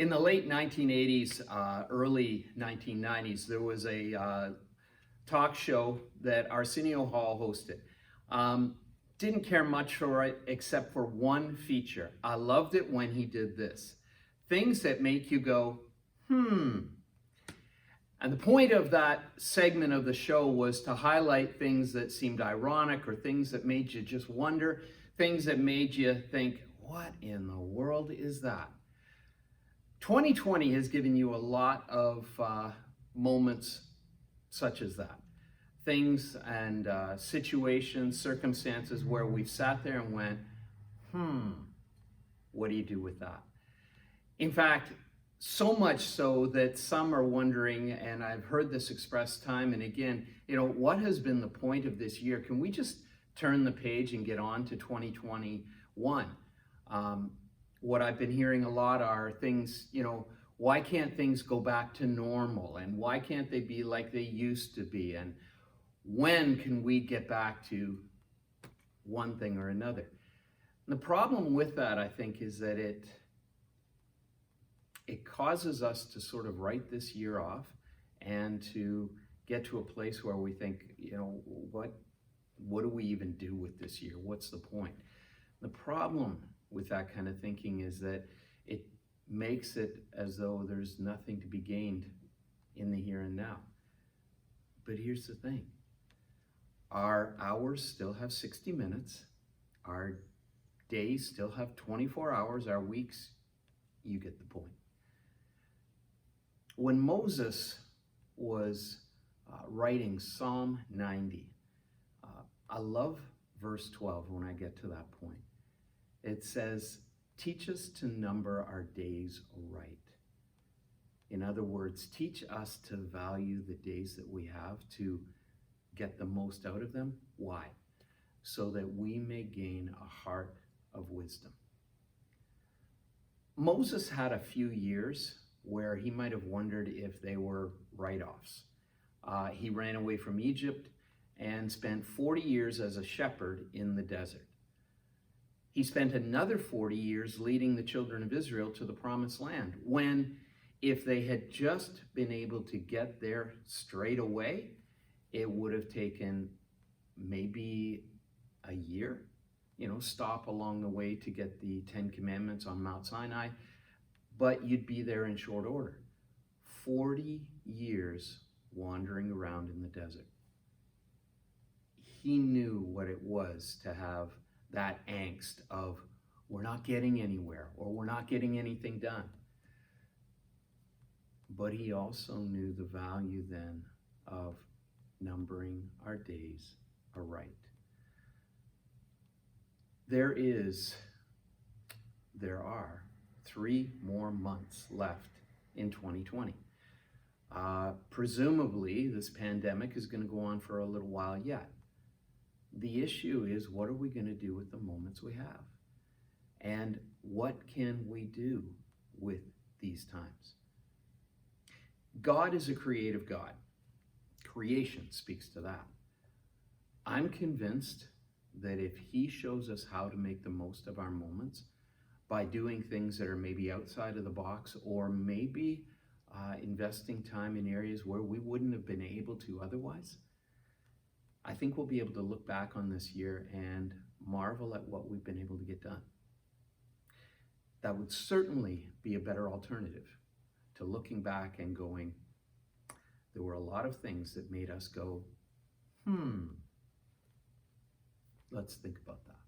In the late 1980s, early 1990s, there was a talk show that Arsenio Hall hosted. Didn't care much for it except for one feature. I loved it when he did this. Things that make you go, hmm. And the point of that segment of the show was to highlight things that seemed ironic or things that made you just wonder, things that made you think, what in the world is that? 2020 has given you a lot of moments such as that. Things and situations, circumstances where we've sat there and went, what do you do with that? In fact, so much so that some are wondering, and I've heard this expressed time and again, what has been the point of this year? Can we just turn the page and get on to 2021? What I've been hearing a lot are things, why can't things go back to normal? And why can't they be like they used to be? And when can we get back to one thing or another? And the problem with that, I think, is that it causes us to sort of write this year off and to get to a place where we think, what do we even do with this year? What's the point? The problem with that kind of thinking is that it makes it as though there's nothing to be gained in the here and now. But here's the thing. Our hours still have 60 minutes. Our days still have 24 hours. Our weeks, you get the point. When Moses was writing Psalm 90, I love verse 12 when I get to that point. It says, teach us to number our days right. In other words, teach us to value the days that we have, to get the most out of them. Why? So that we may gain a heart of wisdom. Moses had a few years where he might have wondered if they were write-offs. He ran away from Egypt and spent 40 years as a shepherd in the desert. He spent another 40 years leading the children of Israel to the promised land, when if they had just been able to get there straight away, it would have taken maybe a year, stop along the way to get the 10 Commandments on Mount Sinai, but you'd be there in short order. 40 years wandering around in the desert. He knew what it was to have that angst of, we're not getting anywhere, or we're not getting anything done. But he also knew the value then of numbering our days aright. There are 3 more months left in 2020. Presumably, this pandemic is going to go on for a little while yet. The issue is, what are we going to do with the moments we have? And what can we do with these times? God is a creative God. Creation speaks to that. I'm convinced that if he shows us how to make the most of our moments by doing things that are maybe outside of the box, or maybe investing time in areas where we wouldn't have been able to otherwise, I think we'll be able to look back on this year and marvel at what we've been able to get done. That would certainly be a better alternative to looking back and going, there were a lot of things that made us go, let's think about that.